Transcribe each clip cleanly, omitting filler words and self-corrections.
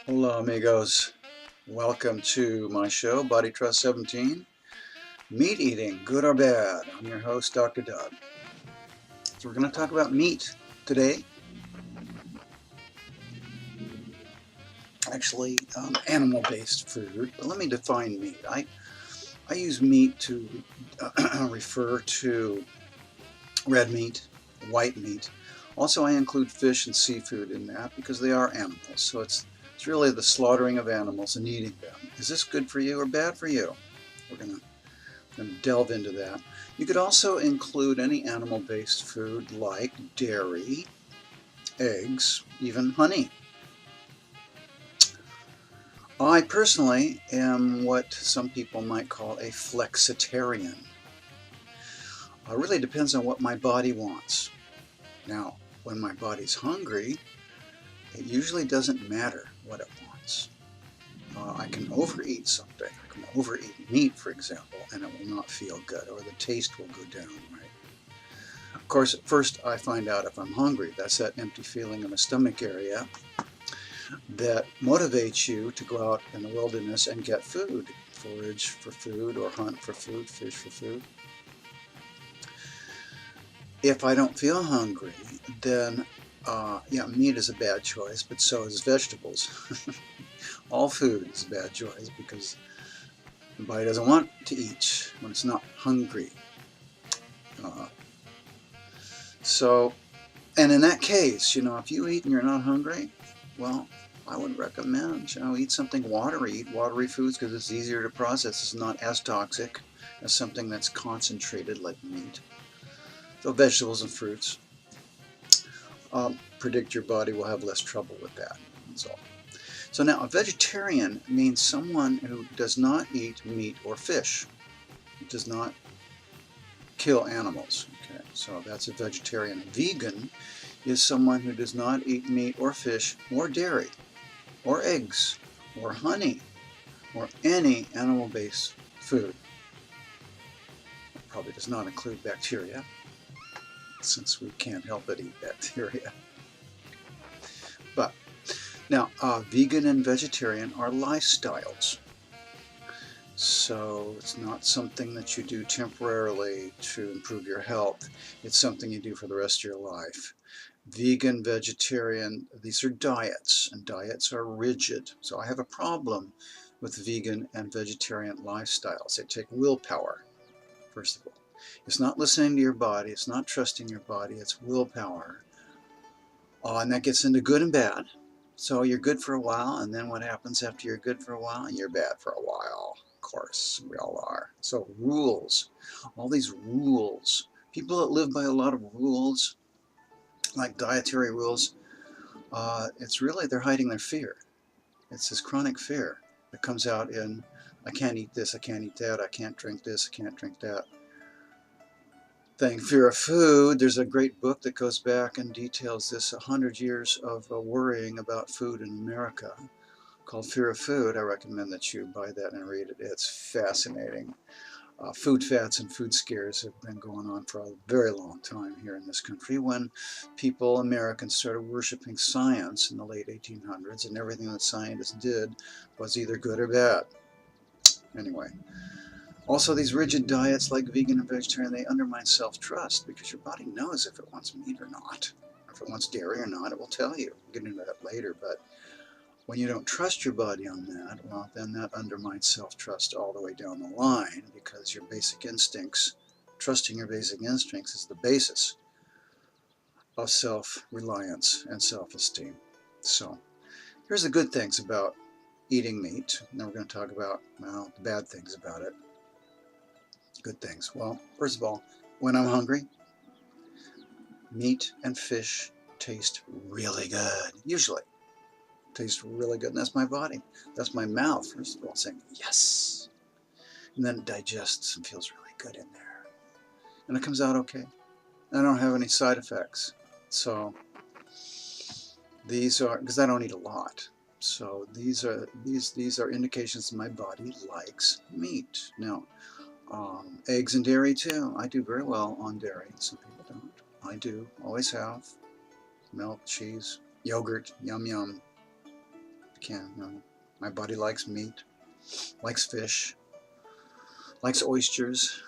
Hola amigos, welcome to my show, BodyTrust 17, Meat Eating, Good or Bad. I'm your host, Dr. Doug. So we're going to talk about meat today. Actually, animal-based food, but let me define meat. I use meat to refer to red meat, white meat. Also, I include fish and seafood in that because they are animals. So it's really the slaughtering of animals and eating them. Is this good for you or bad for you? We're going to delve into that. You could also include any animal-based food like dairy, eggs, even honey. I personally am what some people might call a flexitarian. It really depends on what my body wants. Now, when my body's hungry, it usually doesn't matter what it wants. I can overeat something. I can overeat meat, for example, and it will not feel good, or the taste will go down, right? Of course, at first I find out if I'm hungry. That's that empty feeling in the stomach area that motivates you to go out in the wilderness and get food, forage for food or hunt for food, fish for food. If I don't feel hungry, then meat is a bad choice, but so is vegetables. All food is a bad choice because the body doesn't want to eat when it's not hungry. And in that case, if you eat and you're not hungry, well, I would recommend, eat something watery. Eat watery foods because it's easier to process. It's not as toxic as something that's concentrated like meat. So vegetables and fruits. Predict your body will have less trouble with that. That's all. So now, a vegetarian means someone who does not eat meat or fish. It does not kill animals. Okay, so that's a vegetarian. A vegan is someone who does not eat meat or fish or dairy or eggs or honey or any animal-based food. It probably does not include bacteria, since we can't help but eat bacteria. But now, vegan and vegetarian are lifestyles. So it's not something that you do temporarily to improve your health. It's something you do for the rest of your life. Vegan, vegetarian, these are diets, and diets are rigid. So I have a problem with vegan and vegetarian lifestyles. They take willpower, first of all. It's not listening to your body. It's not trusting your body. It's willpower. And that gets into good and bad. So you're good for a while, and then what happens after you're good for a while? You're bad for a while. Of course, we all are. So rules, all these rules. People that live by a lot of rules, like dietary rules, it's really they're hiding their fear. It's this chronic fear that comes out in, I can't eat this, I can't eat that, I can't drink this, I can't drink that. Thing, fear of food. There's a great book that goes back and details this 100 years of worrying about food in America called Fear of Food. I recommend that you buy that and read it. It's fascinating. Food fats and food scares have been going on for a very long time here in this country when people, Americans, started worshiping science in the late 1800s, and everything that scientists did was either good or bad. Anyway. Also, these rigid diets like vegan and vegetarian, they undermine self-trust because your body knows if it wants meat or not. If it wants dairy or not, it will tell you. We'll get into that later, but when you don't trust your body on that, well, then that undermines self-trust all the way down the line because your basic instincts, trusting your basic instincts is the basis of self-reliance and self-esteem. So, here's the good things about eating meat. Now we're going to talk about, well, the bad things about it. Good things. Well, first of all, when I'm hungry, meat and fish taste really good. Usually taste really good. And that's my body. That's my mouth, first of all, saying yes. And then it digests and feels really good in there. And it comes out okay. I don't have any side effects. So these are, because I don't eat a lot. So these are indications that my body likes meat. Now, eggs and dairy too. I do very well on dairy. Some people don't. I do. Always have. Milk, cheese, yogurt, yum yum. Can, you know, my body likes meat, likes fish, likes oysters.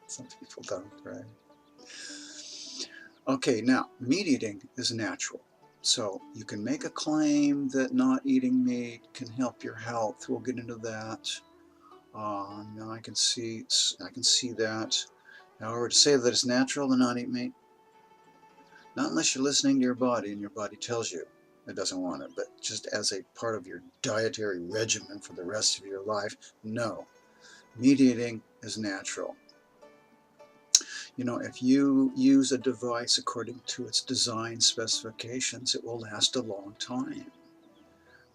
Some people don't, right? Okay, now, meat eating is natural. So you can make a claim that not eating meat can help your health. We'll get into that. Now I can see that. However, to say that it's natural to not eat meat, not unless you're listening to your body and your body tells you it doesn't want it, but just as a part of your dietary regimen for the rest of your life, no. Meat eating is natural. You know, if you use a device according to its design specifications, it will last a long time.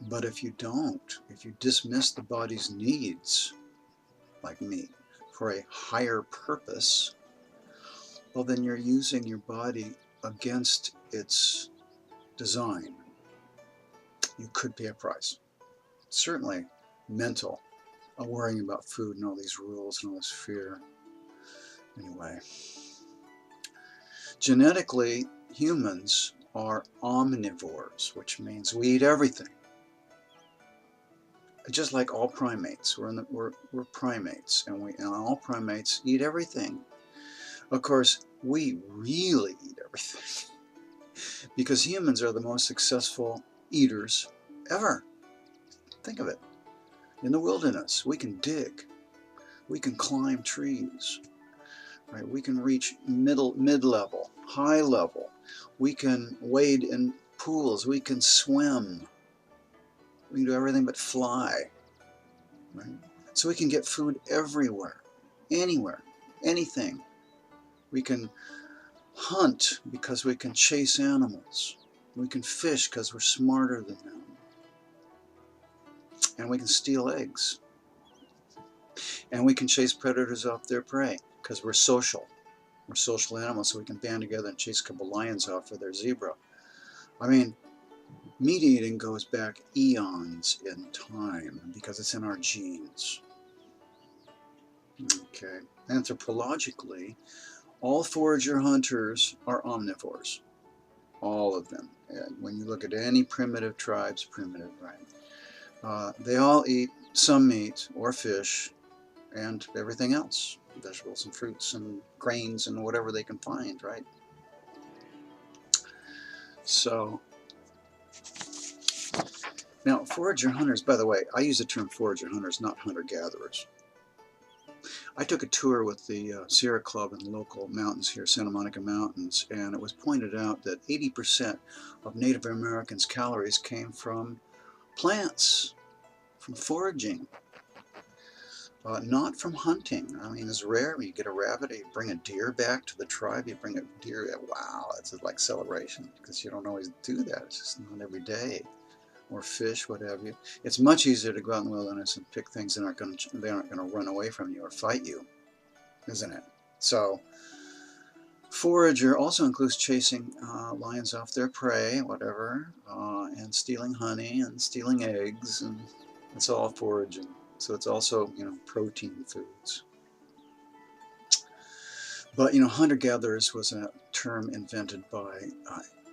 But if you don't, if you dismiss the body's needs, like meat, for a higher purpose, well, then you're using your body against its design. You could pay a price. Certainly mental, worrying about food and all these rules and all this fear. Anyway, genetically, humans are omnivores, which means we eat everything. Just like all primates, we're primates, and all primates eat everything. Of course, we really eat everything because humans are the most successful eaters ever. Think of it. In the wilderness, we can dig, we can climb trees, right? We can reach mid-level, high level. We can wade in pools, we can swim. We can do everything but fly, right? So we can get food everywhere, anywhere, anything. We can hunt because we can chase animals. We can fish because we're smarter than them. And we can steal eggs. And we can chase predators off their prey because we're social. We're social animals, so we can band together and chase a couple lions off of their zebra. I mean, meat eating goes back eons in time because it's in our genes. Okay. Anthropologically, all forager hunters are omnivores. All of them. And when you look at any primitive tribes, right? They all eat some meat or fish and everything else. Vegetables and fruits and grains and whatever they can find, right? So, now forager hunters, by the way, I use the term forager hunters, not hunter-gatherers. I took a tour with the Sierra Club in the local mountains here, Santa Monica Mountains, and it was pointed out that 80% of Native Americans' calories came from plants, from foraging, not from hunting. I mean, it's rare when you get a rabbit, you bring a deer back to the tribe, you bring a deer, wow, it's like celebration, because you don't always do that. It's just not every day. Or fish, what have you. It's much easier to go out in the wilderness and pick things that aren't going to run away from you or fight you, isn't it? So, forager also includes chasing lions off their prey, whatever, and stealing honey and stealing eggs, and it's all foraging. So it's also, you know, protein foods. But, you know, hunter-gatherers was a term invented by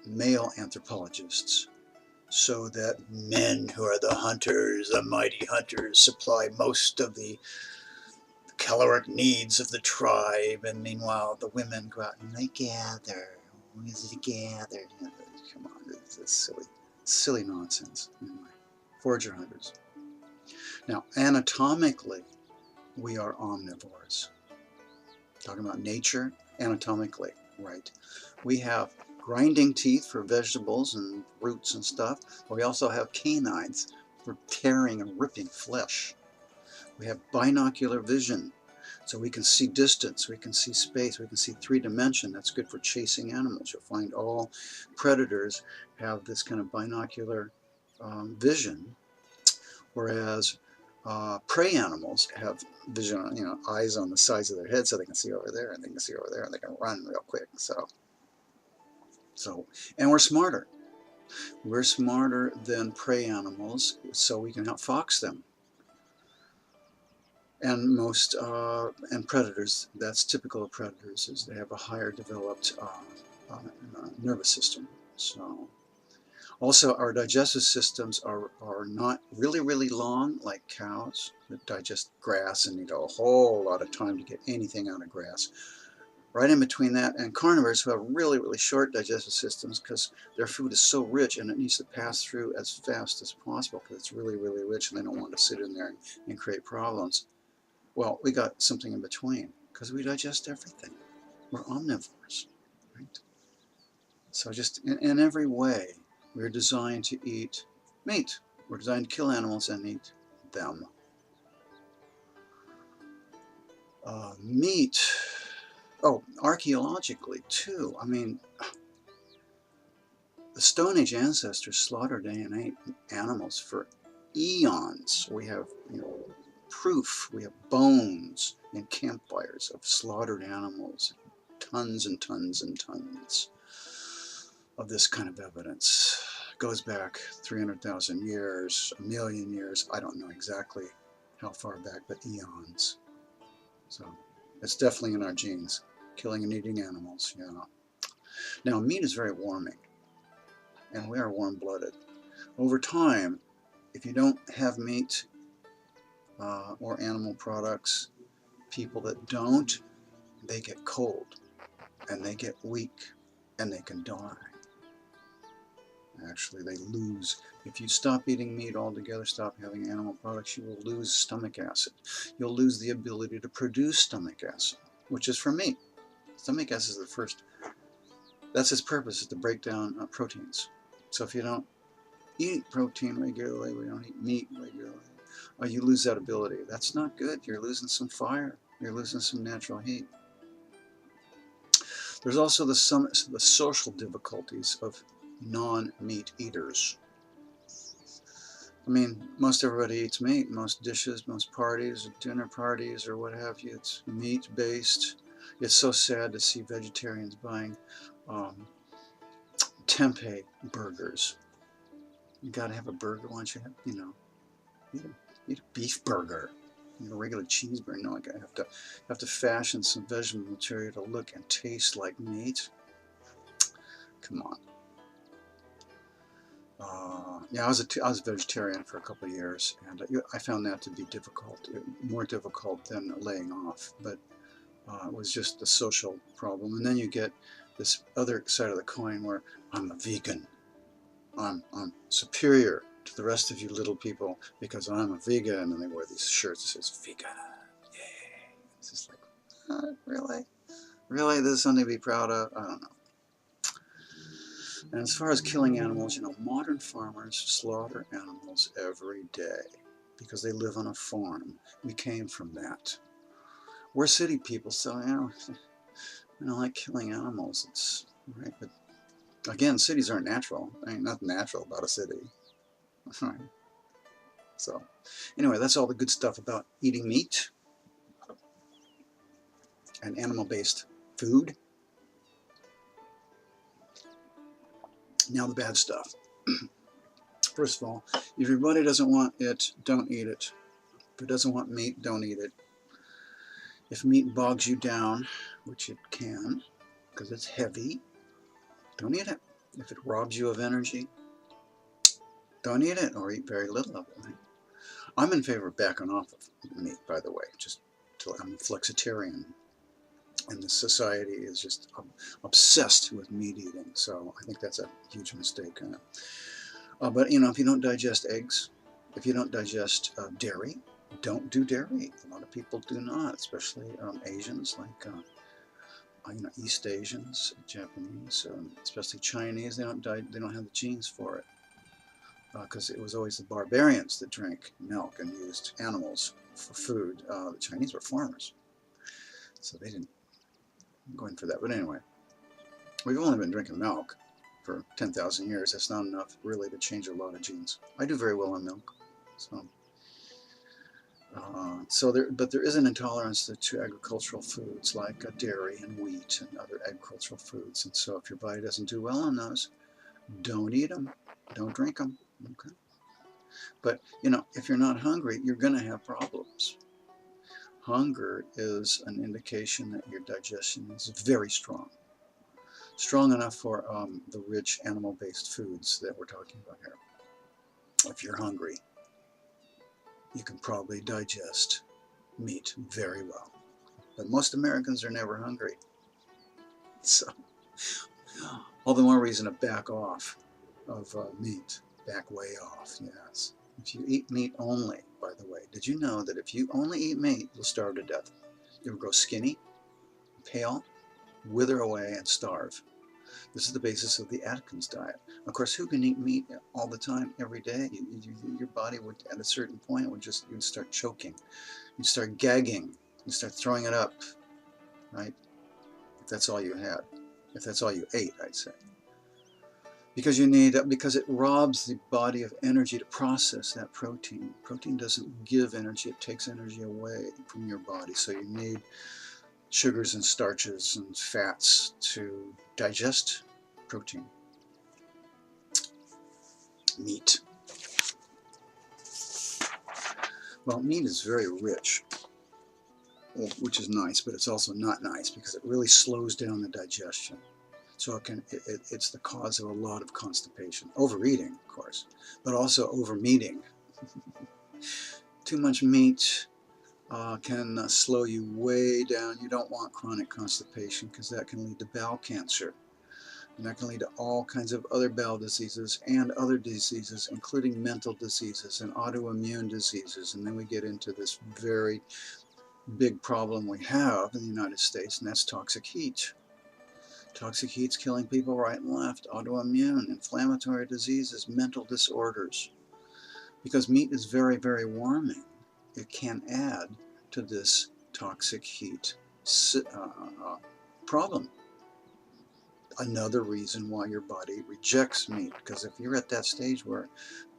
male anthropologists, so that men who are the hunters, the mighty hunters, supply most of the caloric needs of the tribe, and meanwhile the women go out and they gather. Gather. Come on, it's silly nonsense. Anyway, forager hunters. Now, anatomically, we are omnivores. Talking about nature, anatomically, right? We have grinding teeth for vegetables and roots and stuff. We also have canines for tearing and ripping flesh. We have binocular vision, so we can see distance, we can see space, we can see three-dimension. That's good for chasing animals. You'll find all predators have this kind of binocular vision, whereas prey animals have vision, you know, eyes on the sides of their head, so they can see over there, and they can see over there, and they can run real quick. So, and we're smarter. We're smarter than prey animals, so we can outfox them. And most and predators, that's typical of predators, is they have a higher developed nervous system. So, Also, our digestive systems are not really long like cows that digest grass and need a whole lot of time to get anything out of grass. Right in between that and carnivores who have really short digestive systems because their food is so rich and it needs to pass through as fast as possible because it's really rich and they don't want to sit in there and create problems. Well, we got something in between because we digest everything. We're omnivores, right? So just in every way, we're designed to eat meat. We're designed to kill animals and eat them. Meat, oh, archaeologically too. I mean, the Stone Age ancestors slaughtered and ate animals for eons. We have, proof. We have bones and campfires of slaughtered animals. Tons and tons and tons of this kind of evidence. It goes back 300,000 years, a million years. I don't know exactly how far back, but eons. So it's definitely in our genes. Killing and eating animals, yeah. Now, meat is very warming, and we are warm-blooded. Over time, if you don't have meat or animal products, people that don't, they get cold, and they get weak, and they can die. Actually, they lose. If you stop eating meat altogether, stop having animal products, you will lose stomach acid. You'll lose the ability to produce stomach acid, which is from meat. Stomach acid is the first. That's its purpose, is to break down proteins. So if you don't eat protein regularly, we don't eat meat regularly, you lose that ability. That's not good. You're losing some fire. You're losing some natural heat. There's also the social difficulties of non-meat eaters. I mean, most everybody eats meat. Most dishes, most parties, dinner parties, or what have you, it's meat-based. It's so sad to see vegetarians buying tempeh burgers. You gotta have a burger once you have, eat a beef burger. A regular cheeseburger. No, I have to fashion some vegetable material to look and taste like meat. Come on. Yeah, I was a vegetarian for a couple of years, and I found that to be difficult, more difficult than laying off. But it was just a social problem. And then you get this other side of the coin where I'm a vegan. I'm superior to the rest of you little people because I'm a vegan, and they wear these shirts that says vegan. Yay! It's just like, really? Really? This is something to be proud of? I don't know. And as far as killing animals, modern farmers slaughter animals every day because they live on a farm. We came from that. We're city people, so I don't like killing animals. It's right, but again, cities aren't natural. I mean, nothing natural about a city. So, anyway, that's all the good stuff about eating meat and animal-based food. Now the bad stuff. First of all, if your body doesn't want it, don't eat it. If it doesn't want meat, don't eat it. If meat bogs you down, which it can, because it's heavy, don't eat it. If it robs you of energy, don't eat it or eat very little of it. I'm in favor of backing off of meat, by the way. I'm a flexitarian, and the society is just obsessed with meat eating. So I think that's a huge mistake. But if you don't digest eggs, if you don't digest dairy, don't do dairy. A lot of people do not, especially Asians, like East Asians, Japanese, especially Chinese. They don't have the genes for it because it was always the barbarians that drank milk and used animals for food. The Chinese were farmers, so they didn't go in for that. But anyway, we've only been drinking milk for 10,000 years. That's not enough really to change a lot of genes. I do very well on milk, but there is an intolerance to agricultural foods like dairy and wheat and other agricultural foods. And so if your body doesn't do well on those, don't eat them, don't drink them. Okay. But if you're not hungry, you're going to have problems. Hunger is an indication that your digestion is very strong. strong enough for the rich animal-based foods that we're talking about here. If you're hungry, you can probably digest meat very well. But most Americans are never hungry. So, all the more reason to back off of meat. Back way off, yes. If you eat meat only, by the way, did you know that if you only eat meat, you'll starve to death? You'll grow skinny, pale, wither away, and starve. This is the basis of the Atkins diet. Of course, who can eat meat all the time, every day? Your body would, at a certain point, you'd start choking. You'd start gagging. You'd start throwing it up, right? If that's all you had. If that's all you ate, I'd say. Because it robs the body of energy to process that protein. Protein doesn't give energy, it takes energy away from your body. So you need sugars and starches and fats to digest protein. Meat. Well, meat is very rich, which is nice, but it's also not nice because it really slows down the digestion. So it's the cause of a lot of constipation. Overeating, of course, but also overmeating. Too much meat can slow you way down. You don't want chronic constipation because that can lead to bowel cancer. And that can lead to all kinds of other bowel diseases and other diseases, including mental diseases and autoimmune diseases. And then we get into this very big problem we have in the United States, and that's toxic heat. Toxic heat's killing people right and left. Autoimmune, inflammatory diseases, mental disorders. Because meat is very, very warming, it can add to this toxic heat problem. Another reason why your body rejects meat, because if you're at that stage where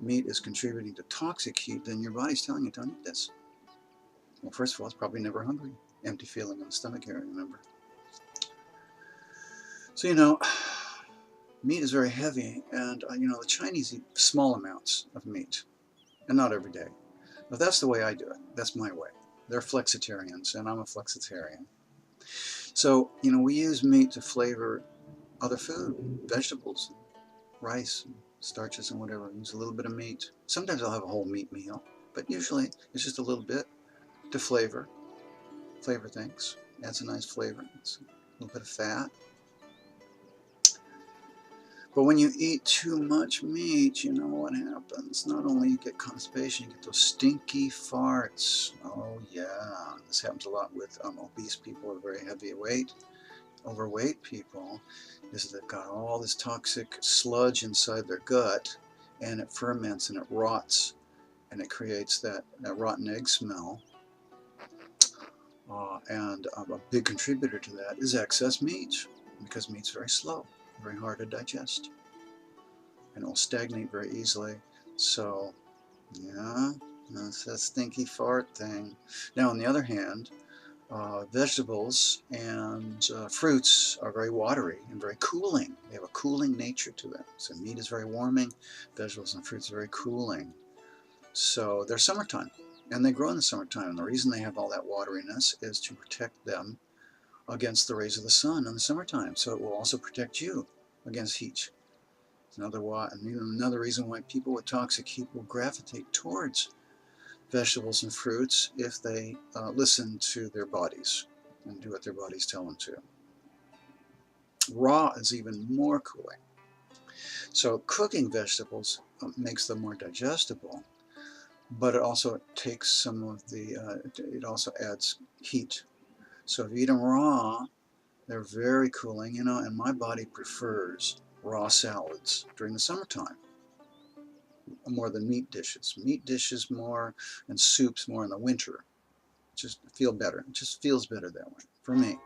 meat is contributing to toxic heat, then your body's telling you, don't eat this. Well, first of all, it's probably never hungry. Empty feeling in the stomach area, remember? So, meat is very heavy, and, the Chinese eat small amounts of meat, and not every day. But that's the way I do it. That's my way. They're flexitarians, and I'm a flexitarian. So, we use meat to flavor other food, vegetables, rice, starches, and whatever. Use a little bit of meat. Sometimes I'll have a whole meat meal, but usually it's just a little bit to flavor things. Adds a nice flavor. It's a little bit of fat. But when you eat too much meat, you know what happens. Not only you get constipation, you get those stinky farts. Oh yeah, this happens a lot with obese people who are very heavy weight. Overweight people is they've got all this toxic sludge inside their gut, and it ferments and it rots, and it creates that rotten egg smell. And a big contributor to that is excess meat, because meat's very slow, very hard to digest, and it will stagnate very easily. So, yeah, that's that stinky fart thing. Now, on the other hand, vegetables and fruits are very watery and very cooling. They have a cooling nature to them. So meat is very warming, vegetables and fruits are very cooling. So they're summertime, and they grow in the summertime. And the reason they have all that wateriness is to protect them against the rays of the sun in the summertime. So it will also protect you against heat. Another reason why people with toxic heat will gravitate towards vegetables and fruits if they listen to their bodies and do what their bodies tell them to. Raw is even more cooling. So cooking vegetables makes them more digestible, but it also takes some of it also adds heat. So if you eat them raw, they're very cooling, and my body prefers raw salads during the summertime more than meat dishes. Meat dishes more and soups more in the winter. Just feel better. It just feels better that way for me.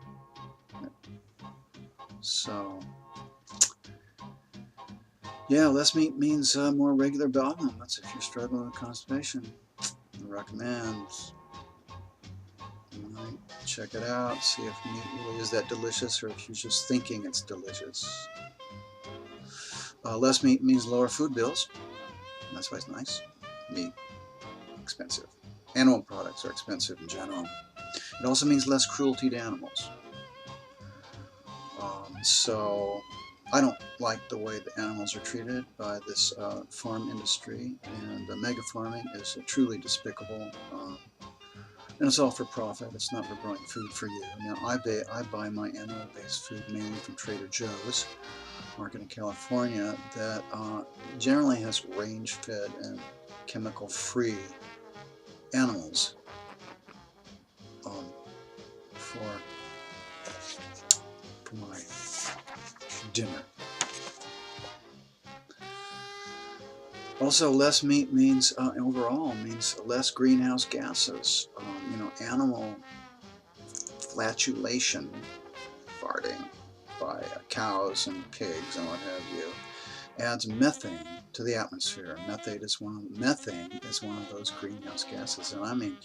So, yeah, less meat means more regular bowel movements if you're struggling with constipation. I recommend. You might check it out, see if meat really is that delicious or if you're just thinking it's delicious. Less meat means lower food bills. That's why it's nice. Meat, expensive. Animal products are expensive in general. It also means less cruelty to animals. So I don't like the way the animals are treated by this farm industry, and mega farming is truly despicable. And it's all for profit. It's not for growing food for you. Now, I buy my animal-based food mainly from Trader Joe's market in California that generally has range-fed and chemical-free animals for my dinner. Also, less meat means overall means less greenhouse gases. Animal flatulation, farting by cows and pigs and what have you, adds methane to the atmosphere. Methane is one of those greenhouse gases, and I mean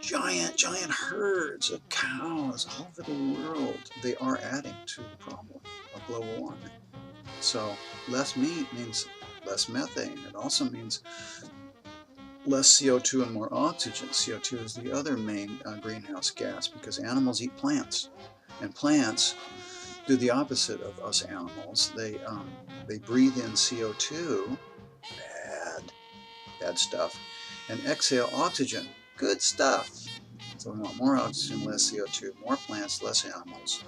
giant herds of cows all over the world. They are adding to the problem of global warming. So less meat means less methane. It also means less CO2 and more oxygen. CO2 is the other main greenhouse gas because animals eat plants, and plants do the opposite of us animals. They breathe in CO2, bad stuff, and exhale oxygen, good stuff. So we want more oxygen, less CO2, more plants, less animals,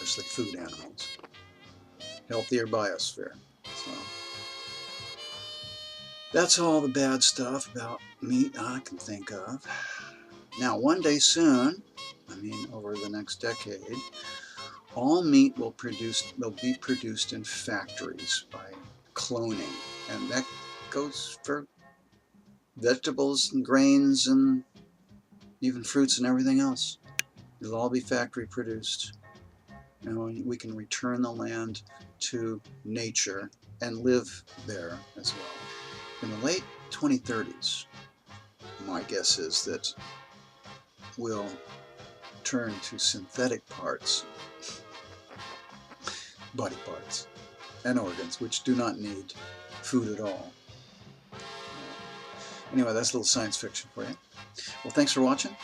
especially food animals. Healthier biosphere. So that's all the bad stuff about meat I can think of. Now, one day soon, I mean over the next decade, all meat will be produced in factories by cloning, and that goes for vegetables and grains and even fruits and everything else. It'll all be factory produced. And we can return the land to nature and live there as well. In the late 2030s, my guess is that we'll turn to synthetic parts, body parts, and organs, which do not need food at all. Anyway, that's a little science fiction for you. Well, thanks for watching.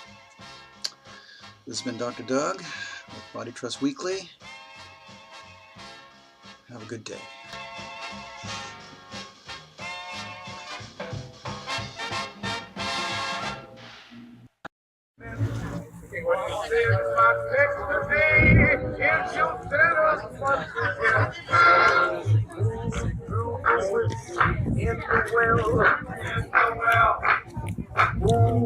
This has been Dr. Doug with BodyTrust Weekly. Have a good day. In the well.